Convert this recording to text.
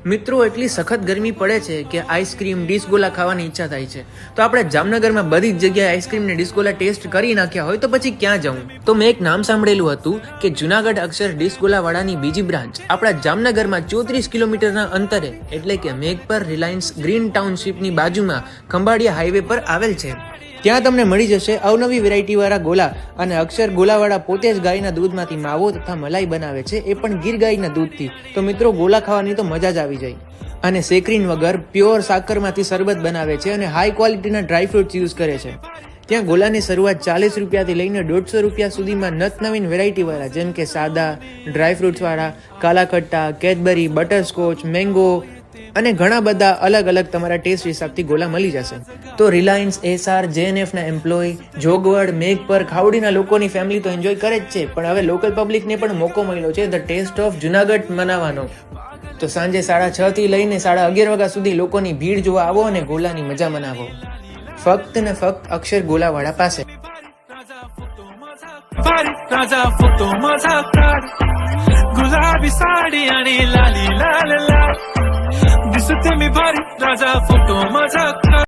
મિત્રો એટલી સખત ગરમી પડે છે કે આઈસ્ક્રીમ ડિસ્કોલા ખાવાની ઈચ્છા થાય છે. તો આપણે જામનગરમાં બધી જ જગ્યાએ આઈસ્ક્રીમ ને ડિસ્કોલા ટેસ્ટ કરી નાખ્યા હોય તો પછી ક્યાં જવું? તો મેં એક નામ સાંભળેલું હતું કે જુનાગઢ અક્ષર ડિસ્કોલા વાળાની બીજી બ્રાન્ચ આપણા જામનગરમાં 34 કિલોમીટરના અંતરે એટલે કે મેઘપર રિલાયન્સ ગ્રીન ટાઉનશીપની બાજુમાં ખંભાળિયા હાઈવે પર આવેલ છે. ત્યાં તમને મળી જશે અવનવી વેરાયટી વાળા ગોલા, અને અક્ષર ગોલાવાળા પોતે જ ગાયના દૂધમાંથી માવો તથા મલાઈ બનાવે છે, એ પણ ગીર ગાયના દૂધથી. તો મિત્રો ગોલા ખાવાની તો મજા જ આવી જાય. અને સેક્રીન વગર પ્યોર સાકરમાંથી શરબત બનાવે છે અને હાઈ ક્વોલિટીના ડ્રાયફ્રૂટ્સ યુઝ કરે છે. ત્યાં ગોલાની શરૂઆત 40 રૂપિયાથી લઈને 150 રૂપિયા સુધીમાં નવીન વેરાયટી વાળા જેમ કે સાદા, ડ્રાયફ્રૂટ્સ વાળા, કાલા ખટ્ટા, કેડબરી, બટરસ્કોચ, મેંગો અને ઘણા બધા અલગ અલગ તમારા ટેસ્ટ હિસાબથી ગોલા મળી જશે. તો રિલાયન્સ, એસઆર, જેએનએફ ના એમ્પ્લોય, જોગવડ, મેઘપર, ખાવડીના લોકોની ફેમિલી તો એન્જોય કરે જ છે, પણ હવે લોકલ પબ્લિકને પણ મોકો મળ્યો છે ધ ટેસ્ટ ઓફ જુનાગઢ મનાવવાનો. તો સાંજે 6:30 થી લઈને 11:30 વાગ્યા સુધી લોકોની ભીડ જોવા આવો અને ગોલાની મજા મનાવો. ફક્ત ને ફક્ત અક્ષર ગોલાવાળા પાસે. गुलाबी साडी आणि लाली लाल लाल दिसते मी भारी राजा फोटो माझा